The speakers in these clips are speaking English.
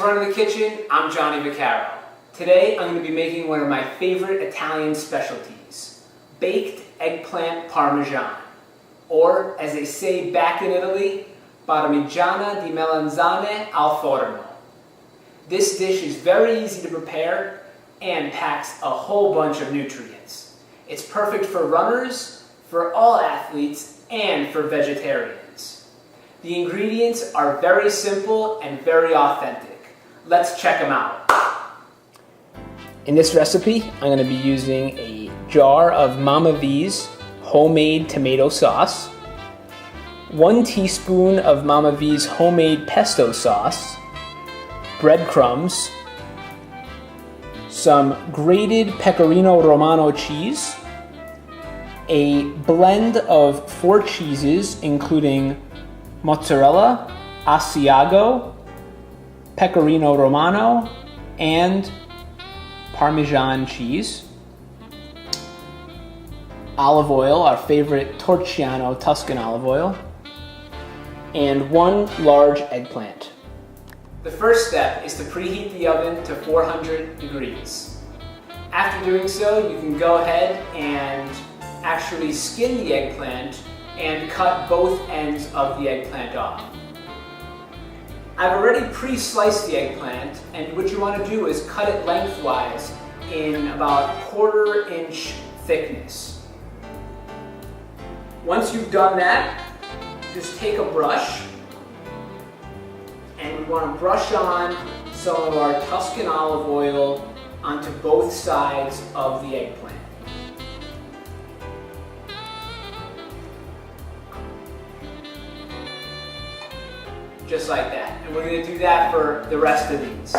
running the kitchen, I'm Johnny Vaccaro. Today I'm going to be making one of my favorite Italian specialties, baked eggplant parmigiana, or as they say back in Italy, parmigiana di melanzane al forno. This dish is very easy to prepare and packs a whole bunch of nutrients. It's perfect for runners, for all athletes, and for vegetarians. The ingredients are very simple and very authentic. Let's check them out. In this recipe, I'm going to be using a jar of Mama V's homemade tomato sauce, 1 teaspoon of Mama V's homemade pesto sauce, breadcrumbs, some grated pecorino romano cheese, a blend of 4 cheeses including mozzarella, Asiago, pecorino romano, and Parmesan cheese, olive oil, our favorite Torchiano Tuscan olive oil, and 1 large eggplant. The first step is to preheat the oven to 400 degrees. After doing so, you can go ahead and actually skin the eggplant and cut both ends of the eggplant off. I've already pre-sliced the eggplant, and what you want to do is cut it lengthwise in about 1/4 inch thickness. Once you've done that, just take a brush, and we want to brush on some of our Tuscan olive oil onto both sides of the eggplant. Just like that. And we're going to do that for the rest of these.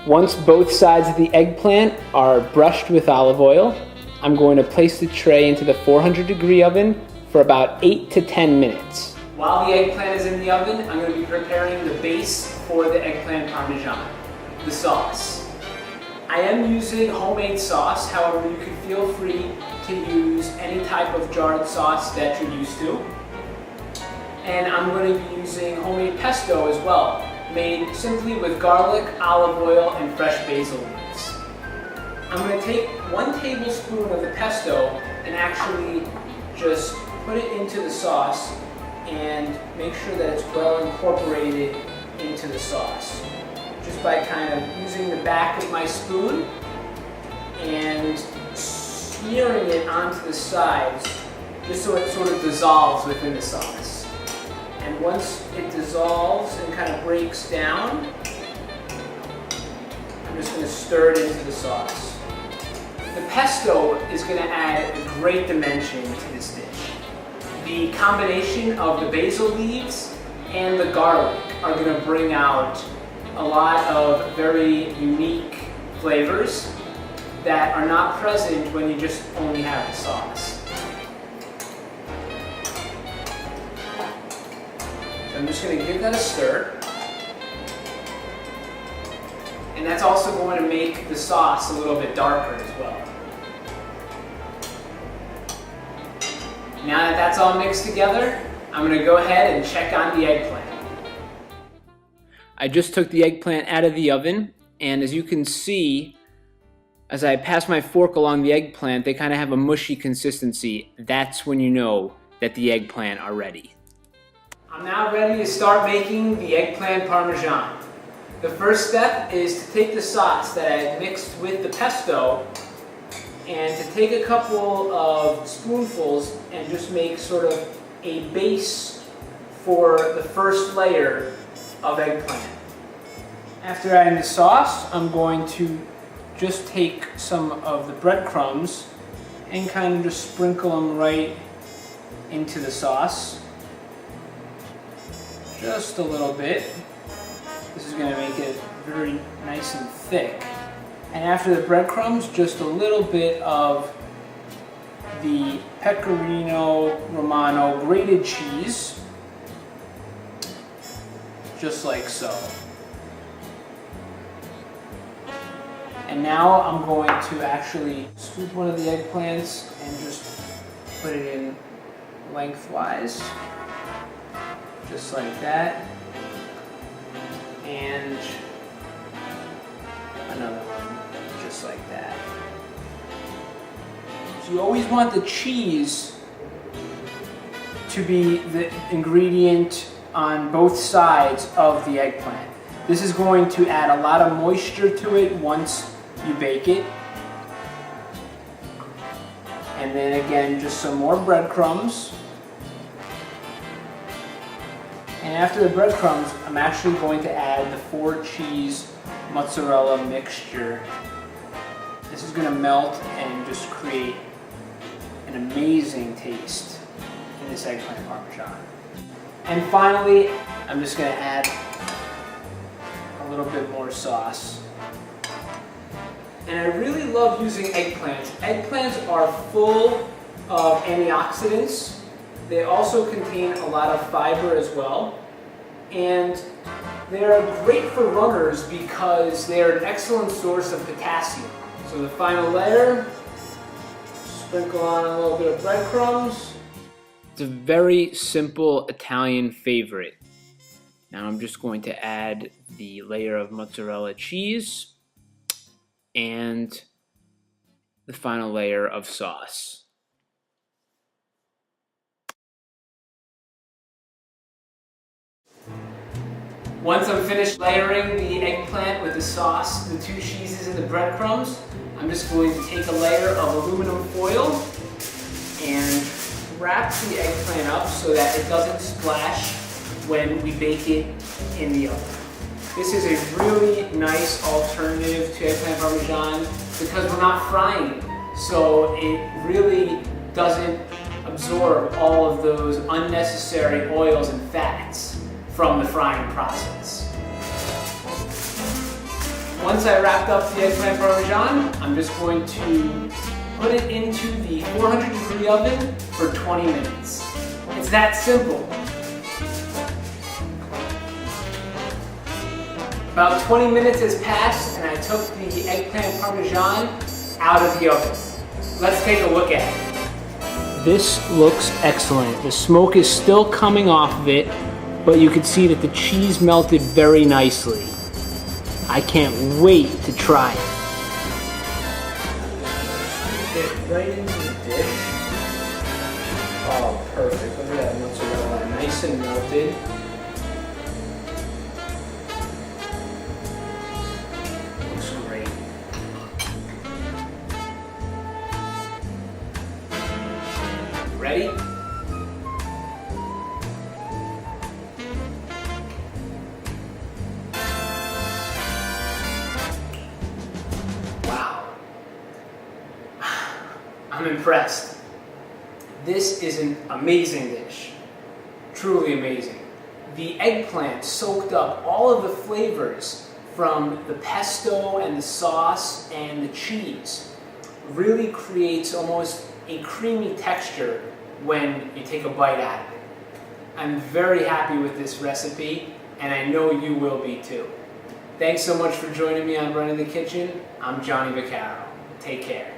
Once both sides of the eggplant are brushed with olive oil, I'm going to place the tray into the 400 degree oven for about 8 to 10 minutes. While the eggplant is in the oven, I'm going to be preparing the base for the eggplant parmigiana, the sauce. I am using homemade sauce, however you can feel free to use any type of jarred sauce that you're used to. And I'm going to be using homemade pesto as well, made simply with garlic, olive oil, and fresh basil leaves. I'm going to take 1 tablespoon of the pesto and actually just put it into the sauce and make sure that it's well incorporated into the sauce. Just by kind of using the back of my spoon and smearing it onto the sides just so it sort of dissolves within the sauce. And once it dissolves and kind of breaks down, I'm just going to stir it into the sauce. The pesto is going to add a great dimension to this dish. The combination of the basil leaves and the garlic are going to bring out a lot of very unique flavors that are not present when you just only have the sauce. I'm just going to give that a stir, and that's also going to make the sauce a little bit darker as well. Now that that's all mixed together, I'm going to go ahead and check on the eggplant. I just took the eggplant out of the oven, and as you can see, as I pass my fork along the eggplant, they kind of have a mushy consistency. That's when you know that the eggplant are ready. I'm now ready to start making the eggplant parmesan. The first step is to take the sauce that I had mixed with the pesto and to take a couple of spoonfuls and just make sort of a base for the first layer of eggplant. After adding the sauce, I'm going to just take some of the breadcrumbs and kind of just sprinkle them right into the sauce. Just a little bit. This is going to make it very nice and thick. And after the breadcrumbs, just a little bit of the pecorino romano grated cheese, just like so. And now I'm going to actually scoop one of the eggplants and just put it in lengthwise, just like that. and another one just like that. So you always want the cheese to be the ingredient on both sides of the eggplant. This is going to add a lot of moisture to it once you bake it. And then again, just some more breadcrumbs. And after the breadcrumbs, I'm actually going to add the 4-cheese mozzarella mixture. This is going to melt and just create an amazing taste in this eggplant parmesan. And finally, I'm just going to add a little bit more sauce. And I really love using eggplants. Eggplants are full of antioxidants. They also contain a lot of fiber as well. And they're great for runners because they're an excellent source of potassium. So the final layer, sprinkle on a little bit of breadcrumbs. It's a very simple Italian favorite. Now I'm just going to add the layer of mozzarella cheese and the final layer of sauce. Once I'm finished layering the eggplant with the sauce, the 2 cheeses and the breadcrumbs, I'm just going to take a layer of aluminum foil and wrap the eggplant up so that it doesn't splash when we bake it in the oven. This is a really nice alternative to eggplant parmesan because we're not frying it, so it really doesn't absorb all of those unnecessary oils and fats from the frying process. Once I wrapped up the eggplant parmesan, I'm just going to put it into the 400-degree oven for 20 minutes. It's that simple. About 20 minutes has passed and I took the eggplant parmesan out of the oven. Let's take a look at it. This looks excellent. The smoke is still coming off of it, but you can see that the cheese melted very nicely. I can't wait to try it. Get it right into the dish. Oh, perfect. Look at that mozzarella, nice and melted. Looks great. Ready? I'm impressed. This is an amazing dish. Truly amazing. The eggplant soaked up all of the flavors from the pesto and the sauce and the cheese. Really creates almost a creamy texture when you take a bite out of it. I'm very happy with this recipe, and I know you will be too. Thanks so much for joining me on Running the Kitchen. I'm Johnny Vaccaro. Take care.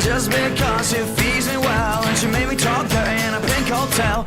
Just because she feeds me well and she made me talk dirty in a pink hotel.